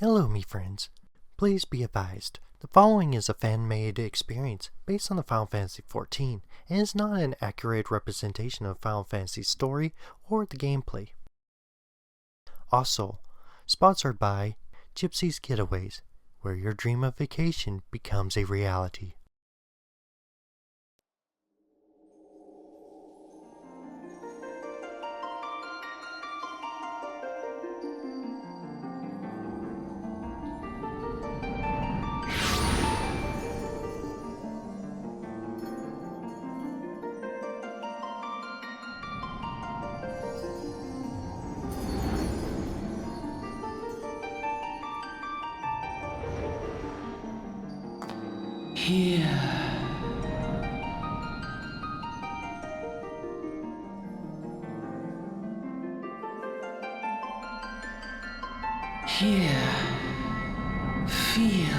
Hello, me friends. Please be advised, the following is a fan-made experience based on the Final Fantasy XIV and is not an accurate representation of Final Fantasy's story or the gameplay. Also, sponsored by Gypsy's Getaways, where your dream of vacation becomes a reality. Here, feel.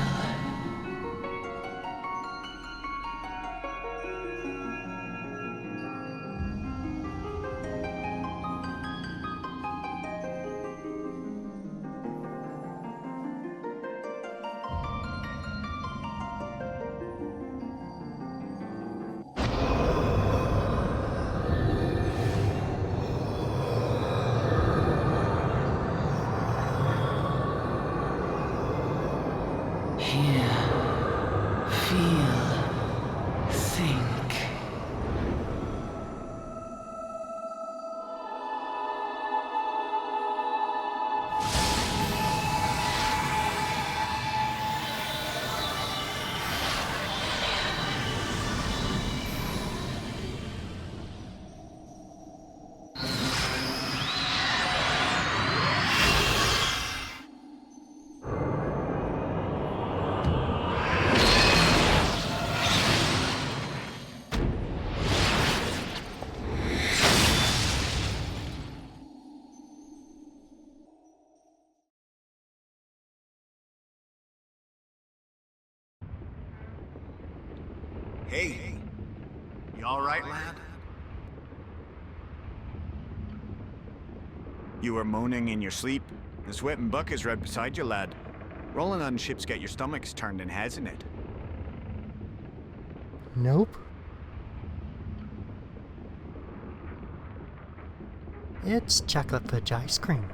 Hear, feel, think. Hey, you alright, lad? You were moaning in your sleep. The sweating buck is right beside you, lad. Rolling on ships get your stomachs turned in, hasn't it? Nope. It's chocolate fudge ice cream.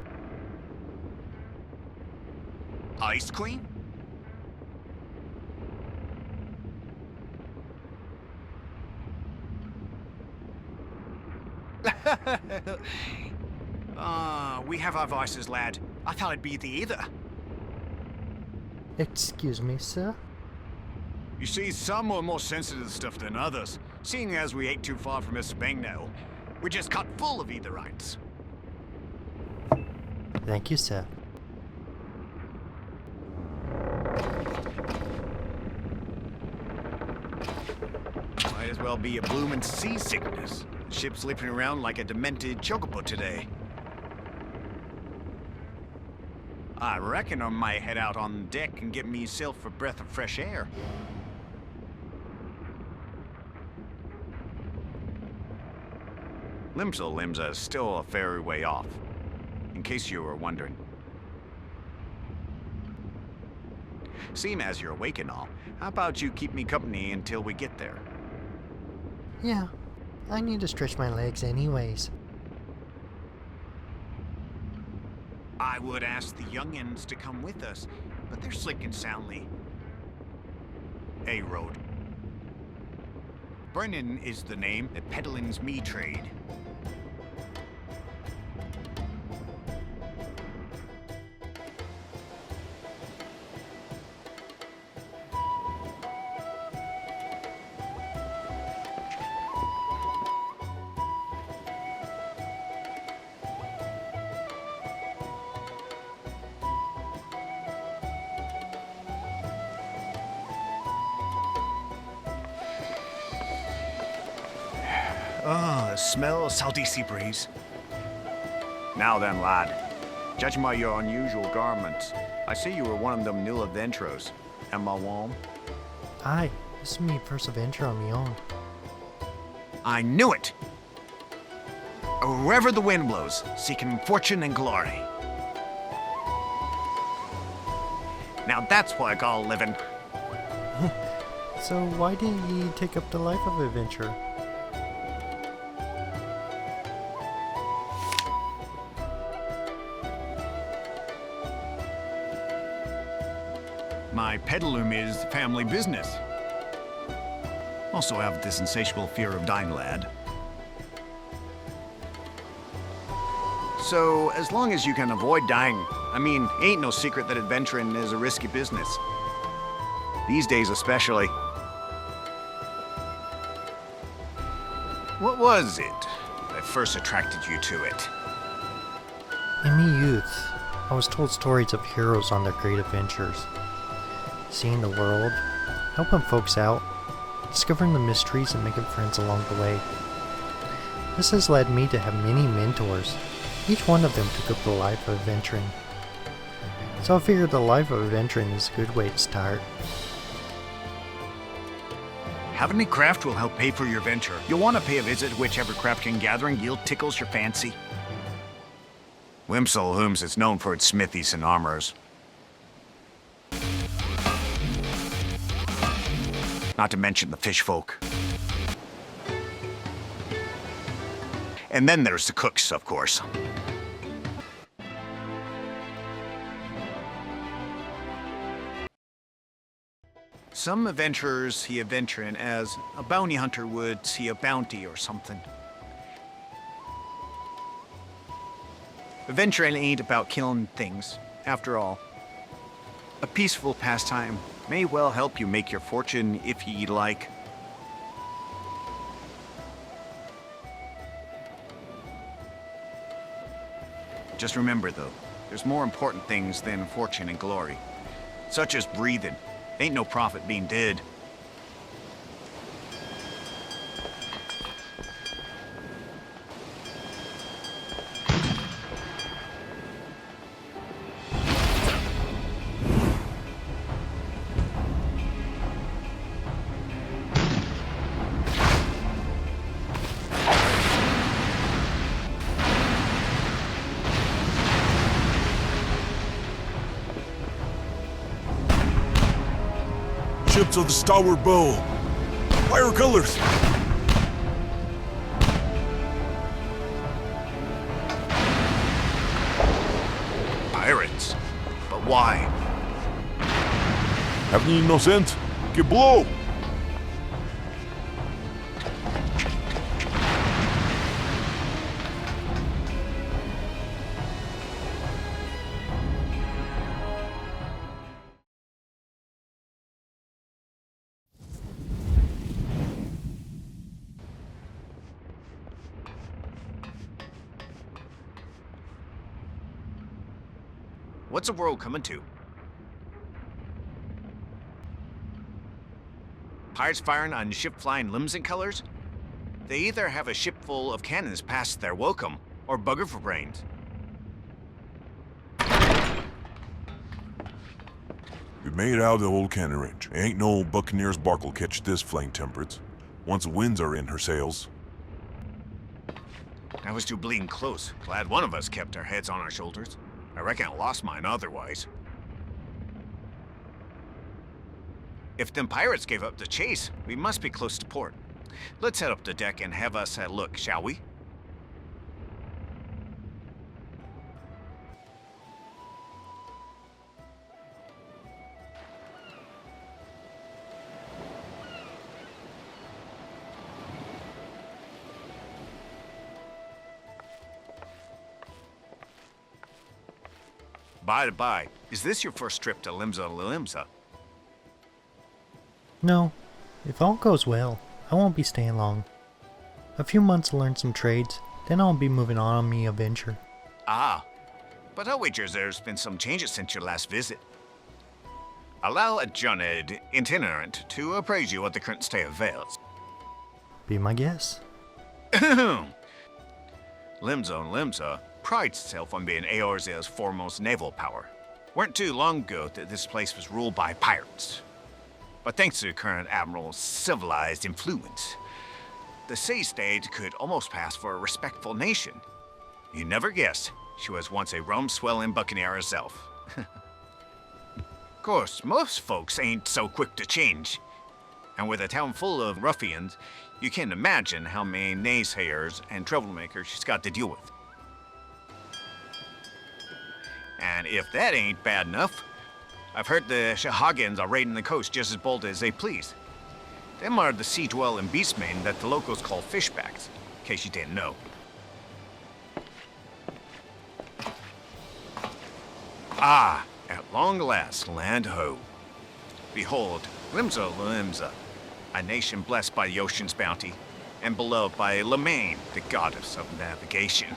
Ice cream? We have our vices, lad. I thought it'd be the either. Excuse me, sir? You see, some are more sensitive to stuff than others. Seeing as we ain't too far from Mr. Bangnell, we're just cut full of Etherites. Thank you, sir. Might as well be a bloomin' seasickness. The ship's slipping around like a demented chocobo today. I reckon I might head out on deck and get myself a breath of fresh air. Limsa is still a fair way off, in case you were wondering. Seeing as you're awake and all, how about you keep me company until we get there? Yeah, I need to stretch my legs anyways. I would ask the youngins to come with us, but they're slick soundly. A road. Brennan is the name that peddling's me trade. Smell of salty sea breeze. Now then, lad. Judging by your unusual garments, I see you were one of them new adventurers. Am I warm? Aye, this is me first adventure on me own. I knew it! Wherever the wind blows, seeking fortune and glory. Now that's what I call living. So why didn't ye take up the life of adventure? My pedaloom is family business. Also have this insatiable fear of dying, lad. So, as long as you can avoid dying, I mean, ain't no secret that adventuring is a risky business. These days especially. What was it that first attracted you to it? In me youth, I was told stories of heroes on their great adventures. Seeing the world, helping folks out, discovering the mysteries and making friends along the way. This has led me to have many mentors. Each one of them took up the life of adventuring. So I figured the life of adventuring is a good way to start. Having a craft will help pay for your venture. You'll want to pay a visit to whichever craft gathering guild tickles your fancy. Wimsel Holmes is known for its smithies and armors. Not to mention the fish folk. And then there's the cooks, of course. Some adventurers see adventuring as a bounty hunter would see a bounty or something. Adventuring ain't about killing things, after all. A peaceful pastime may well help you make your fortune if ye like. Just remember, though, there's more important things than fortune and glory, such as breathing. Ain't no profit being dead. Ships of the Starward Bow. Fire colors! Pirates? But why? Haven't you no sense? Get blow! What's the world coming to? Pirates firing on ship-flying Limson colors? They either have a ship full of cannons past their welcome, or bugger for brains. We made it out of the old cannon range. Ain't no Buccaneer's bark'll catch this flame temperance. Once the winds are in her sails. I was too bleeding close. Glad one of us kept our heads on our shoulders. I reckon I lost mine otherwise. If them pirates gave up the chase, we must be close to port. Let's head up the deck and have us a look, shall we? By the by, is this your first trip to Limsa Lilimsa? No, if all goes well, I won't be staying long. A few months to learn some trades, then I'll be moving on me adventure. Ah, but I'll wager there's been some changes since your last visit. Allow a journeyed itinerant to appraise you of the current state of affairs. Be my guest. Limsa Limsa prides itself on being Eorzea's foremost naval power. Weren't too long ago that this place was ruled by pirates. But thanks to the current admiral's civilized influence, the sea state could almost pass for a respectful nation. You never guessed she was once a rum-swelling buccaneer herself. course, most folks ain't so quick to change. And with a town full of ruffians, you can imagine how many naysayers and troublemakers she's got to deal with. And if that ain't bad enough, I've heard the Shahagins are raiding the coast just as bold as they please. Them are the sea-dwelling beastmen that the locals call fishbacks, in case you didn't know. Ah, at long last, land ho. Behold, Limsa Limsa, a nation blessed by the ocean's bounty, and beloved by Lemaine, the goddess of navigation.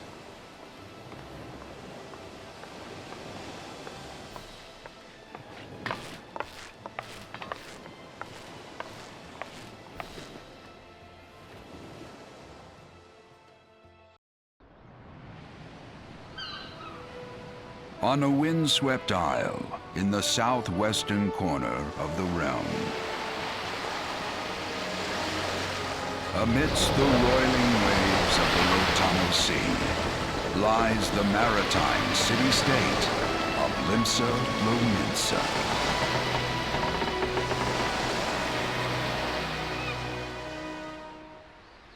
On a windswept isle in the southwestern corner of the realm, amidst the roiling waves of the Rotano Sea, lies the maritime city-state of Limsa Lominsa.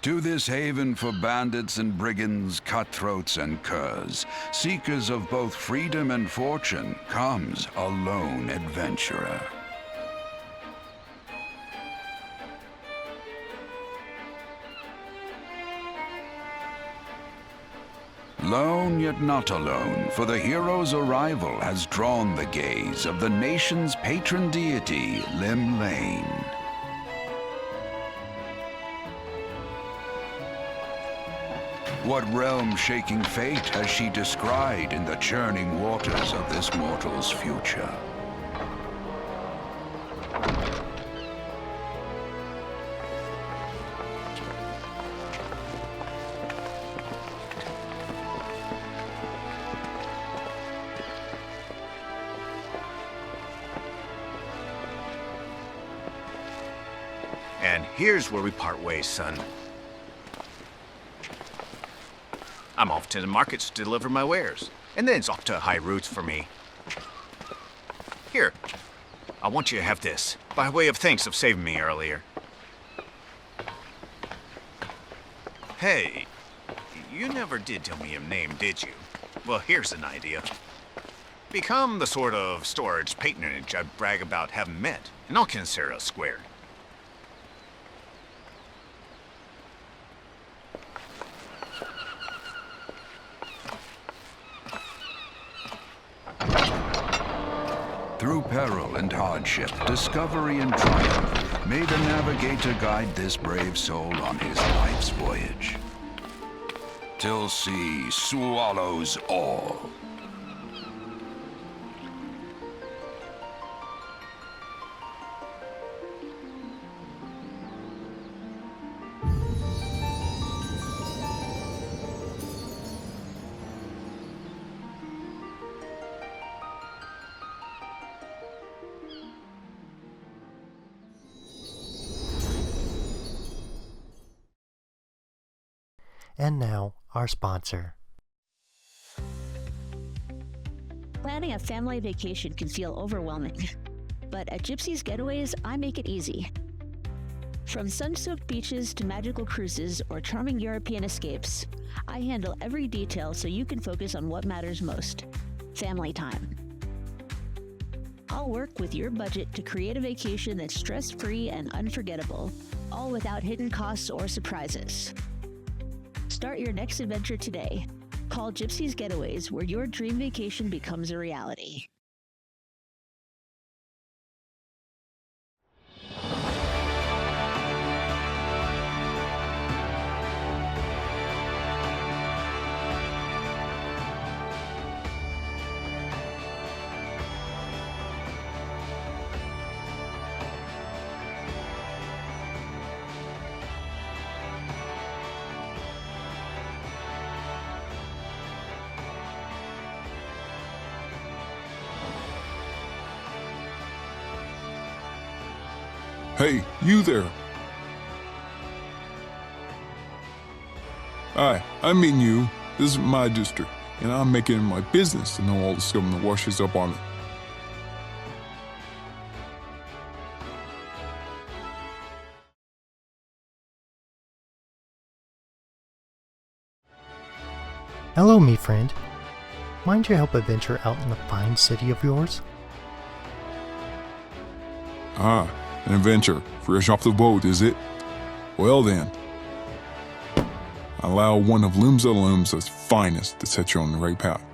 To this haven for bandits and brigands, cutthroats and curs, seekers of both freedom and fortune, comes a lone adventurer. Lone yet not alone, for the hero's arrival has drawn the gaze of the nation's patron deity, Limlain. What realm-shaking fate has she descried in the churning waters of this mortal's future? And here's where we part ways, son. I'm off to the markets to deliver my wares, and then it's off to high routes for me. Here, I want you to have this, by way of thanks of saving me earlier. Hey, you never did tell me your name, did you? Well, here's an idea. Become the sort of storage patronage I brag about having met, and I'll consider us square. Through peril and hardship, discovery and triumph, may the navigator guide this brave soul on his life's voyage. Till sea swallows all. And now, our sponsor. Planning a family vacation can feel overwhelming, but at Gypsy's Getaways, I make it easy. From sun-soaked beaches to magical cruises or charming European escapes, I handle every detail so you can focus on what matters most: family time. I'll work with your budget to create a vacation that's stress-free and unforgettable, all without hidden costs or surprises. Start your next adventure today. Call Gypsy's Getaways, where your dream vacation becomes a reality. Hey, you there. Hi, I'm Ming. This is my district, and I'm making it my business to know all the scum that washes up on it. Hello, me friend. Mind you help adventure out in the fine city of yours? Ah, an adventure. Fresh off the boat, is it? Well then. Allow one of Limsa's finest to set you on the right path.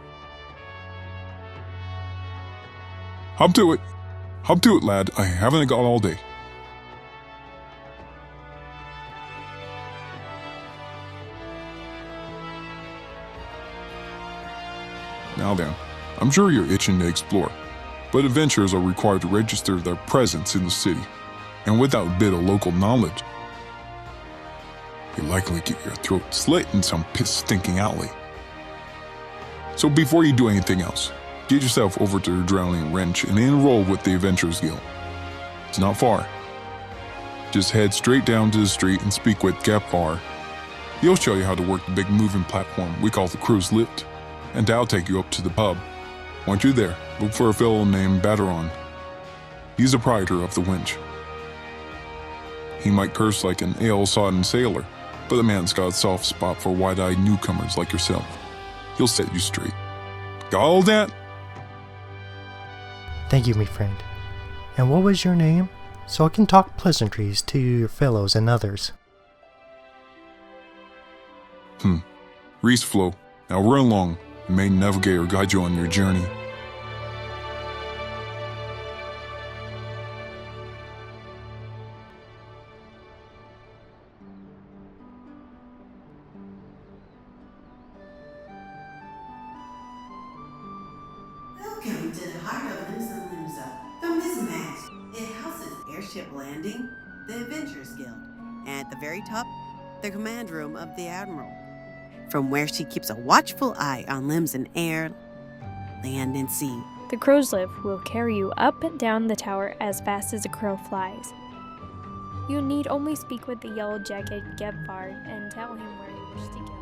Hop to it. Hop to it, lad. I haven't got all day. Now then, I'm sure you're itching to explore, but adventurers are required to register their presence in the city, and without a bit of local knowledge, you'll likely get your throat slit in some piss-stinking alley. So before you do anything else, get yourself over to the Drowning Wrench and enroll with the Adventurers Guild. It's not far. Just head straight down to the street and speak with Gepvar. He'll show you how to work the big moving platform we call the crow's lift, and that'll take you up to the pub. Once you're there, look for a fellow named Baderon. He's the proprietor of the winch. He might curse like an ale-sodden sailor, but the man's got a soft spot for wide-eyed newcomers like yourself. He'll set you straight. Got all that? Thank you, me friend. And what was your name? So I can talk pleasantries to your fellows and others. Reese Flo. Now run along. The main navigator guide you on your journey. Welcome to the heart of Limsa, the Mismatch. It houses Airship Landing, the Adventurers Guild, and at the very top, the command room of the Admiral, from where she keeps a watchful eye on limbs in air, land, and sea. The crow's lift will carry you up and down the tower as fast as a crow flies. You need only speak with the yellow jacket Gepvar and tell him where you wish to go.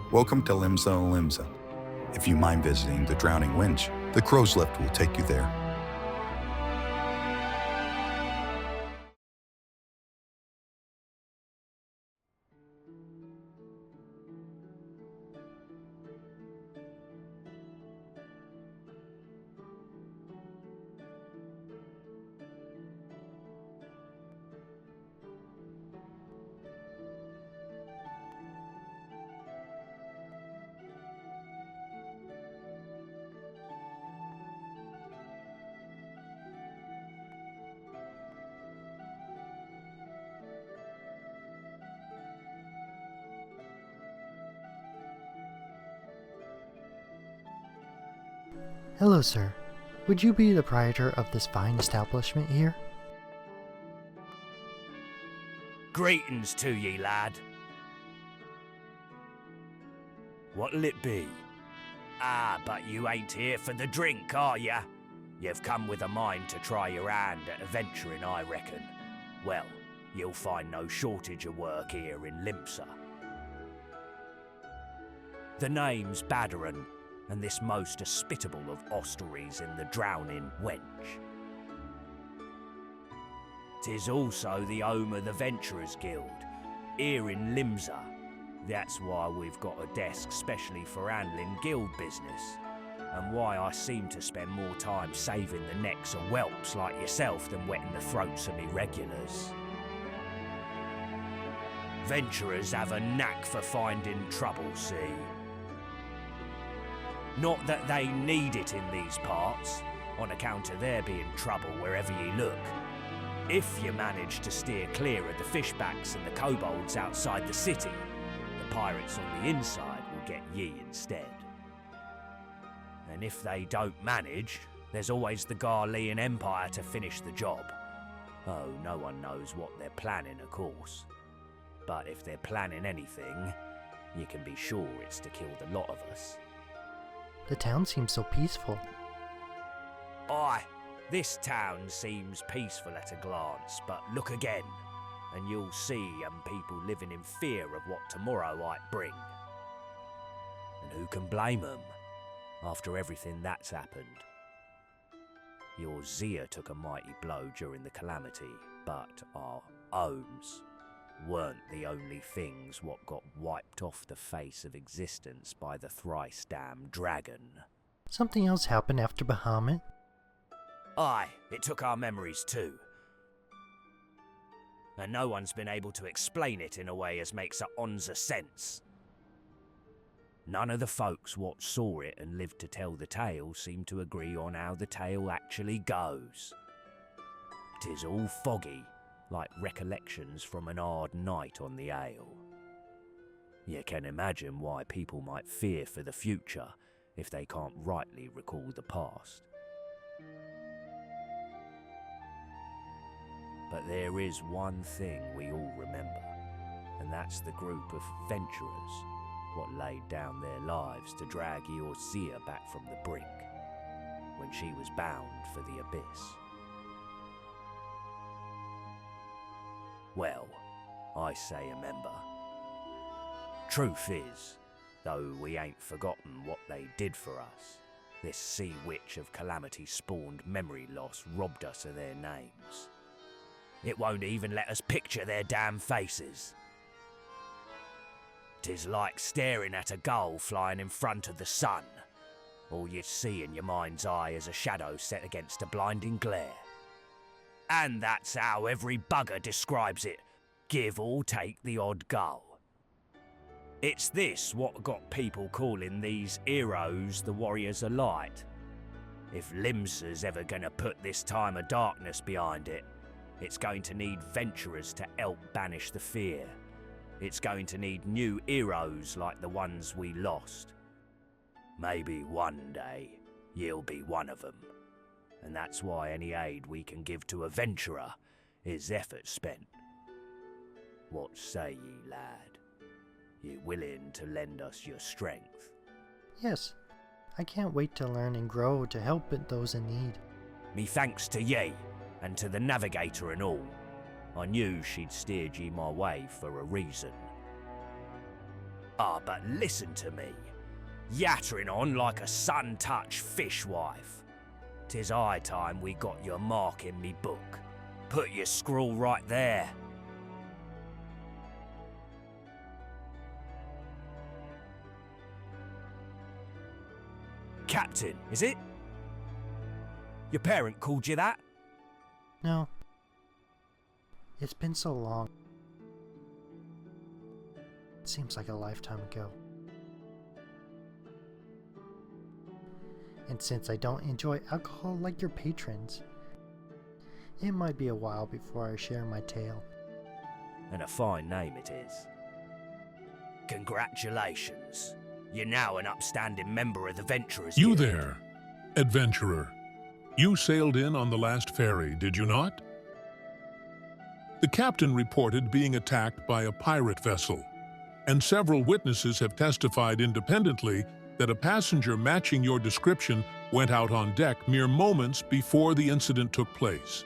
Welcome to Limsa. If you mind visiting the Drowning Winch, the crow's lift will take you there. Hello, sir. Would you be the proprietor of this fine establishment here? Greetings to ye, lad. What'll it be? Ah, but you ain't here for the drink, are ya? You've come with a mind to try your hand at adventuring, I reckon. Well, you'll find no shortage of work here in Limsa. The name's Baderon, and this most hospitable of hostelries in the Drowning Wench. 'Tis also the home of the Adventurers Guild, here in Limsa. That's why we've got a desk specially for handling guild business, and why I seem to spend more time saving the necks of whelps like yourself than wetting the throats of me regulars. Venturers have a knack for finding trouble, see? Not that they need it in these parts, on account of there being trouble wherever you look. If you manage to steer clear of the fishbacks and the kobolds outside the city, the pirates on the inside will get ye instead. And if they don't manage, there's always the Garlean Empire to finish the job. Oh, no one knows what they're planning, of course. But if they're planning anything, you can be sure it's to kill the lot of us. The town seems so peaceful. Aye, this town seems peaceful at a glance, but look again, and you'll see people living in fear of what tomorrow might bring. And who can blame them, after everything that's happened? Your Zia took a mighty blow during the calamity, but our Ohms, weren't the only things what got wiped off the face of existence by the thrice-damned dragon. Something else happened after Bahamut? Aye, it took our memories too. And no one's been able to explain it in a way as makes a onza sense. None of the folks what saw it and lived to tell the tale seem to agree on how the tale actually goes. 'Tis all foggy, like recollections from an hard night on the ale. You can imagine why people might fear for the future if they can't rightly recall the past. But there is one thing we all remember, and that's the group of venturers what laid down their lives to drag Eorzea back from the brink when she was bound for the abyss. Well, I say remember. Truth is, though we ain't forgotten what they did for us, this sea witch of calamity-spawned memory loss robbed us of their names. It won't even let us picture their damn faces. 'Tis like staring at a gull flying in front of the sun. All you see in your mind's eye is a shadow set against a blinding glare. And that's how every bugger describes it, give or take the odd gull. It's this what got people calling these heroes the Warriors of Light. If Limsa's ever gonna put this time of darkness behind it, it's going to need venturers to help banish the fear. It's going to need new heroes like the ones we lost. Maybe one day, you'll be one of them. And that's why any aid we can give to a venturer is effort spent. What say ye, lad? You willing to lend us your strength? Yes. I can't wait to learn and grow to help those in need. Me thanks to ye, and to the navigator and all. I knew she'd steered ye my way for a reason. But listen to me. Yattering on like a sun-touched fishwife. 'Tis high time we got your mark in me book. Put your scrawl right there. Captain, is it? Your parent called you that? No. It's been so long. It seems like a lifetime ago. And since I don't enjoy alcohol like your patrons, it might be a while before I share my tale. And a fine name it is. Congratulations. You're now an upstanding member of the Venturers You Guild. there, adventurer. You sailed in on the last ferry, did you not? The captain reported being attacked by a pirate vessel, and several witnesses have testified independently that a passenger matching your description went out on deck mere moments before the incident took place.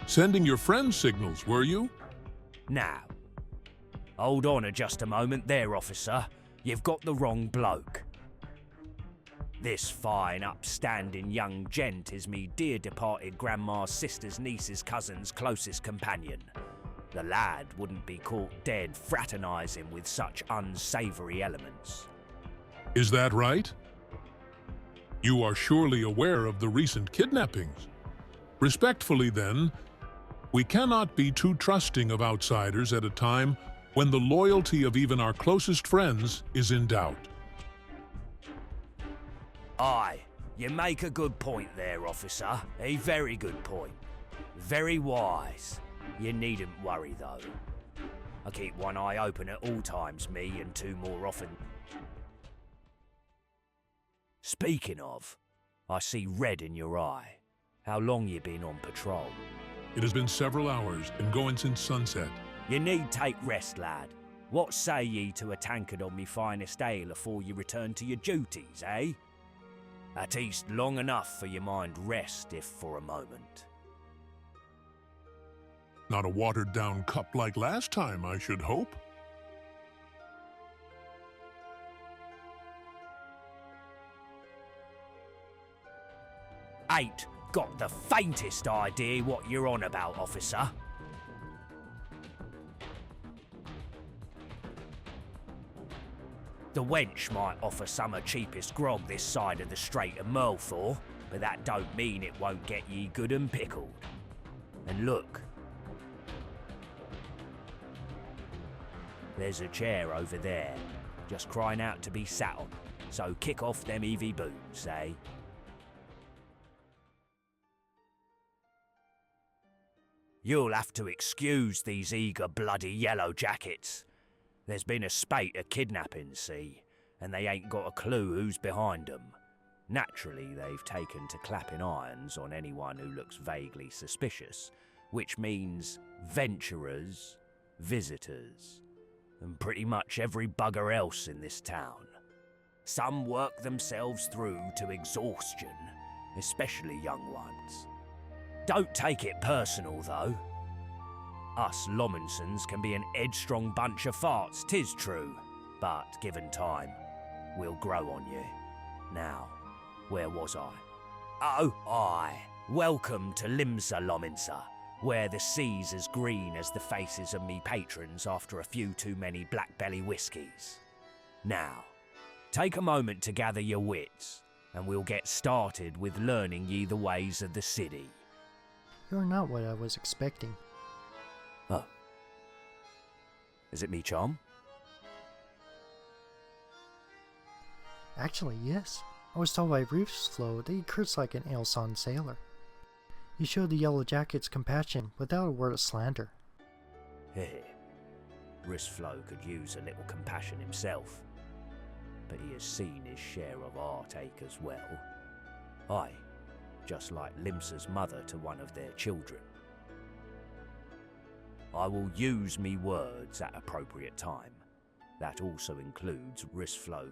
Sending your friends signals, were you? Now, hold on just a moment there, officer. You've got the wrong bloke. This fine, upstanding young gent is me dear departed grandma's sister's niece's cousin's closest companion. The lad wouldn't be caught dead fraternising with such unsavoury elements. Is that right? You are surely aware of the recent kidnappings. Respectfully, then, we cannot be too trusting of outsiders at a time when the loyalty of even our closest friends is in doubt. Aye, you make a good point there, officer. A very good point. Very wise. You needn't worry, though. I keep one eye open at all times, me, and two more often. Speaking of, I see red in your eye. How long you been on patrol? It has been several hours and going since sunset. You need take rest, lad. What say ye to a tankard on me finest ale afore you return to your duties, eh? At least long enough for your mind rest, if for a moment. Not a watered-down cup like last time, I should hope. Ain't got the faintest idea what you're on about, officer. The wench might offer some of cheapest grog this side of the Strait of Merlthor, but that don't mean it won't get ye good and pickled. And look, there's a chair over there, just crying out to be sat on. So kick off them heavy boots, eh? You'll have to excuse these eager bloody yellow jackets. There's been a spate of kidnappings, see, and they ain't got a clue who's behind them. Naturally, they've taken to clapping irons on anyone who looks vaguely suspicious, which means venturers, visitors, and pretty much every bugger else in this town. Some work themselves through to exhaustion, especially young ones. Don't take it personal, though. Us Lominsons can be an headstrong bunch of farts, 'tis true, but given time, we'll grow on you. Now, where was I? Oh, aye. Welcome to Limsa Lominsa, where the sea's as green as the faces of me patrons after a few too many black belly whiskies. Now, take a moment to gather your wits, and we'll get started with learning ye the ways of the city. You're not what I was expecting. Oh. Is it me, Chom? Actually, yes. I was told by Roofsflow that he cursed like an Aelson sailor. He showed the Yellow Jackets compassion without a word of slander. Heh. Rissflow could use a little compassion himself, but he has seen his share of heartache as well. Aye, just like Limsa's mother to one of their children. I will use me words at appropriate time. That also includes Rissflow